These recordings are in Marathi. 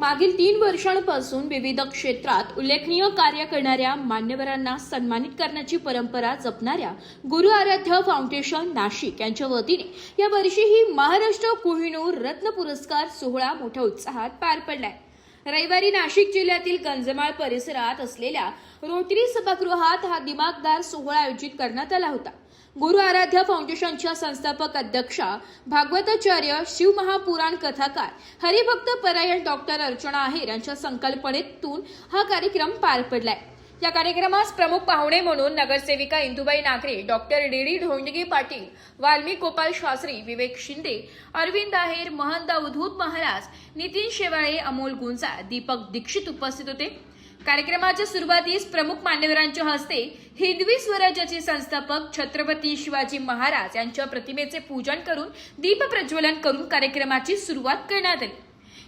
मागील 3 वर्षांपासून विविध क्षेत्रात उल्लेखनीय कार्य करणाऱ्या मान्यवरांना सन्मानित करण्याची परंपरा जपणाऱ्या गुरु आराध्य फाउंडेशन नाशिक यांच्या वतीने या वर्षीही महाराष्ट्र कोहिनूर रत्न पुरस्कार सोहळा मोठ्या उत्साहात पार पडलाय। रविवारी नाशिक जिल्ह्यातील गंजमाळ परिसरात असलेल्या रोटरी सभागृहात हा दिमागदार सोहळा आयोजित करण्यात आला होता। गुरु आराध्य फाउंडेशनच्या संस्थापक अध्यक्षा भागवताचार्य शिवमहापुराण कथाकार हरिभक्त परायण डॉक्टर अर्चना आहेर यांच्या संकल्पनेतून हा कार्यक्रम पार पडलाय। या कार्यक्रमास प्रमुख पाहुणे म्हणून नगरसेविका इंदुबाई नागरे, डॉक्टर डी ढोंडगे पाटील, वाल्मिक गोपाल शास्त्री, विवेक शिंदे, अरविंद आहेर, महंत अवधूत महाराज, नितीन शेवाळे, अमोल गुंजा, दीपक दीक्षित उपस्थित होते। कार्यक्रमाच्या सुरुवातीस प्रमुख मान्यवरांच्या हस्ते हिंदवी स्वराज्याचे संस्थापक छत्रपती शिवाजी महाराज यांच्या प्रतिमेचे पूजन करून दीप प्रज्वलन करून कार्यक्रमाची सुरुवात करण्यात आली।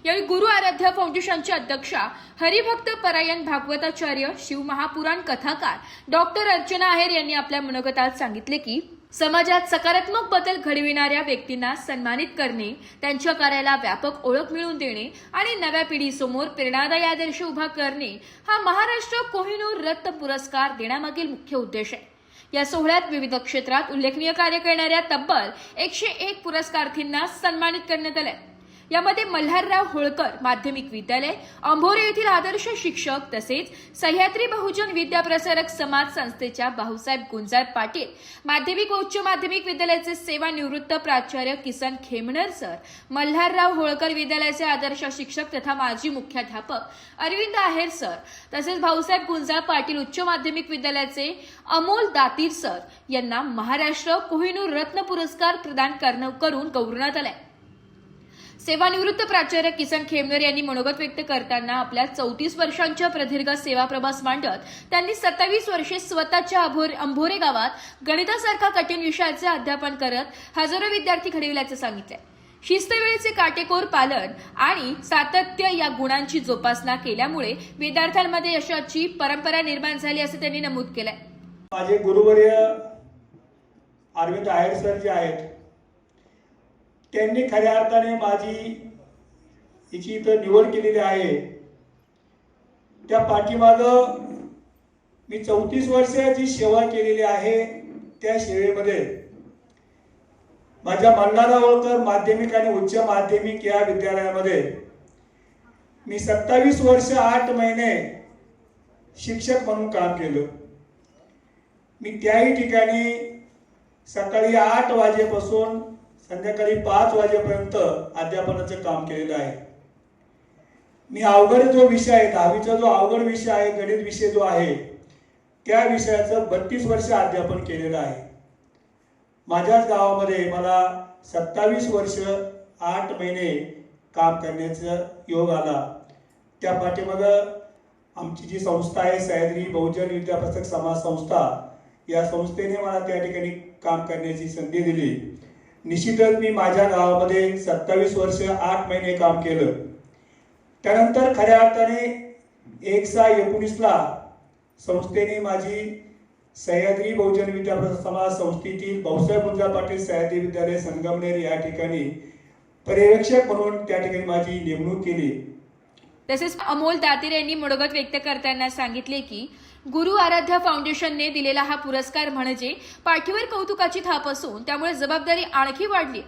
यावेळी गुरु आराध्य फाउंडेशनचे अध्यक्षा हरिभक्त परायण भागवताचार्य शिवमहापुराण कथाकार डॉक्टर अर्चना आहेर यांनी आपल्या मनोगतात सांगितले की समाजात सकारात्मक बदल घडविणाऱ्या व्यक्तींना सन्मानित करणे, त्यांच्या कार्याला व्यापक ओळख मिळवून देणे आणि नव्या पिढीसमोर प्रेरणादायी आदर्श उभा करणे हा महाराष्ट्र कोहिनूर रत्न पुरस्कार देण्यामागील मुख्य उद्देश आहे। या सोहळ्यात विविध क्षेत्रात उल्लेखनीय कार्य करणाऱ्या तब्बल 101 पुरस्कारार्थींना सन्मानित करण्यात आले। यामध्ये मल्हारराव होळकर माध्यमिक विद्यालय, अंभोरे येथील आदर्श शिक्षक तसेच सह्याद्री बहुजन विद्याप्रसारक समाज संस्थेच्या भाऊसाहेब गुंजार पाटील, माध्यमिक व उच्च माध्यमिक विद्यालयाचे सेवानिवृत्त प्राचार्य किसन खेमणर सर, मल्हारराव होळकर विद्यालयाचे आदर्श शिक्षक तथा माजी मुख्याध्यापक अरविंद आहेर सर तसेच भाऊसाहेब गुंजार पाटील उच्च माध्यमिक विद्यालयाचे अमोल दातीर सर यांना महाराष्ट्र कोहिनूर रत्न पुरस्कार प्रदान करून गौरवण्यात आले। सेवानिवृत्त प्राचार्य किसन खेमनर यांनी मनोगत व्यक्त करताना आपल्या 34 वर्षांच्या प्रदीर्घ सेवा प्रवास मांडत त्यांनी 27 वर्षे स्वतःच्या अंभोरे गावात गणितासारखा कठीण विषयाचे अध्यापन करत हजारो विद्यार्थी घडविल्याचे सांगितले। शिस्त वेळेचे काटेकोर पालन आणि सातत्य या गुणांची जोपासना केल्यामुळे विद्यार्थ्यांमध्ये यशाची परंपरा निर्माण झाली असे त्यांनी नमूद केले। माझे गुरुवर्य अरविंद आहेर सर जे आहेत त्यांनी खऱ्या अर्थाने माझी हिची इथं निवड केलेली आहे। त्या पाठीमागं मी 34 वर्षाची सेवा केलेली आहे। त्या सेवेमध्ये माझ्या मल्हारराव होळकर माध्यमिक आणि उच्च माध्यमिक या विद्यालयामध्ये मी 27 वर्ष 8 महिने शिक्षक म्हणून काम केलं। मी त्याही ठिकाणी सकाळी 8 वाजेपासून संध्याकाळी 5 वाजेपर्यंत अध्यापनाचं काम केलेलं आहे। मी अवघड जो विषय आहे 10वीचा जो अवघड विषय आहे गणित विषय जो आहे त्या विषयाचं 32 वर्ष अध्यापन केलेलं आहे। माझ्याच गावामध्ये मला 27 वर्ष 8 महिने काम करण्याचा योग आला। त्या पाठीमागं आमची जी संस्था आहे सह्याद्री बहुजन विद्याप्रसारक समाज संस्था, या संस्थेने मला त्या ठिकाणी काम करण्याची संधी दिली। निश्चितच मी माझ्या गावामध्ये 27 वर्ष 8 महिने काम केलं। त्यानंतर खऱ्या अर्थाने 1/6/19 संस्थेने माझी सह्याद्री बहुजन विद्याप्रसारक समाज संस्थेतील भाऊसाहेब गुंजार पाटील सह्याद्री विद्यालय संगमनेर या ठिकाणी पर्यवेक्षक म्हणून त्या ठिकाणी माझी नेमणूक केली। तसेच अमोल दातीर यांनी मनोगत व्यक्त करताना सांगितले की गुरु आराध्य फाउंडेशनने दिलेला हा पुरस्कार म्हणजे पाठीवर कौतुकाची थाप असून त्यामुळे जबाबदारी आणखी वाढली।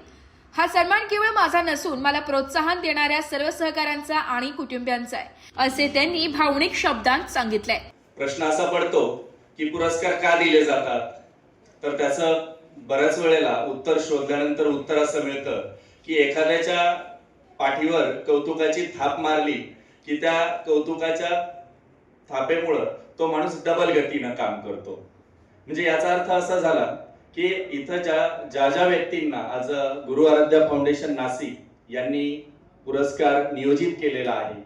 हा सन्मान केवळ माझा नसून मला प्रोत्साहन देणाऱ्या सर्व सहकाऱ्यांचा आणि कुटुंबियांचा आहे असे त्यांनी भावनिक शब्दांत सांगितले। प्रश्न असा पडतो की पुरस्कार का दिले जातात, तर त्याचं बऱ्याच वेळेला उत्तर शोधल्यानंतर उत्तर असं मिळतं की एखाद्याच्या पाठीवर कौतुकाची थाप मारली की त्या कौतुकाच्या थापेमुळे तो माणूस डबल गतीनं काम करतो। म्हणजे याचा अर्थ असा झाला की इथं ज्या व्यक्तींना आज गुरु आराध्य फाउंडेशन नाशिक यांनी पुरस्कार नियोजित केलेला आहे,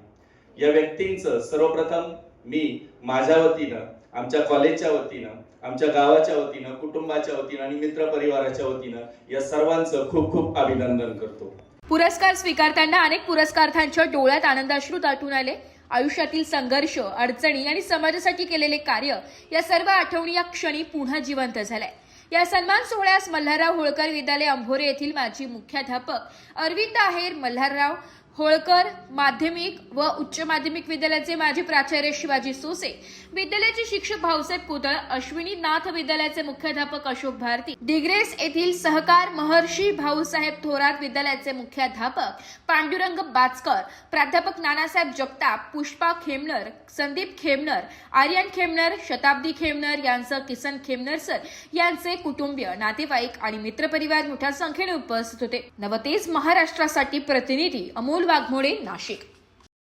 या व्यक्तींचं सर्वप्रथम मी माझ्या वतीनं, आमच्या कॉलेजच्या वतीनं, आमच्या गावाच्या वतीनं, कुटुंबाच्या वतीनं आणि मित्र परिवाराच्या वतीनं या सर्वांचं खूप खूप अभिनंदन करतो। पुरस्कार स्वीकारताना अनेक पुरस्कारार्थ्यांच्या डोळ्यात आनंदाश्रू दाटून आले। आयुष्यातील संघर्ष, अडचणी आणि समाजासाठी केलेले कार्य या सर्व आठवणी या क्षणी पुन्हा जिवंत झाल्या। या सन्मान सोहळ्यास मल्हारराव होळकर विद्यालय अंभोरे येथील माजी मुख्याध्यापक अरविंद आहेर, मल्हारराव होळकर माध्यमिक व उच्च माध्यमिक विद्यालयाचे माजी प्राचार्य शिवाजी सोसे, विद्यालयाचे शिक्षक भाऊसाहेब कुदळ, अश्विनी नाथ विद्यालयाचे मुख्याध्यापक अशोक भारती, डिग्रेस येथील सहकार महर्षी भाऊसाहेब थोरात विद्यालयाचे मुख्याध्यापक पांडुरंग बाचकर, प्राध्यापक नानासाहेब जगताप, पुष्पा खेमनर, संदीप खेमनर, आर्यन खेमनर, शताब्दी खेमनर यांसह किसन खेमनर सर यांचे कुटुंबीय, नातेवाईक आणि मित्रपरिवार मोठ्या संख्येने उपस्थित होते. नवतेज महाराष्ट्रासाठी प्रतिनिधी अमोल वाघमोडे, नाशिक.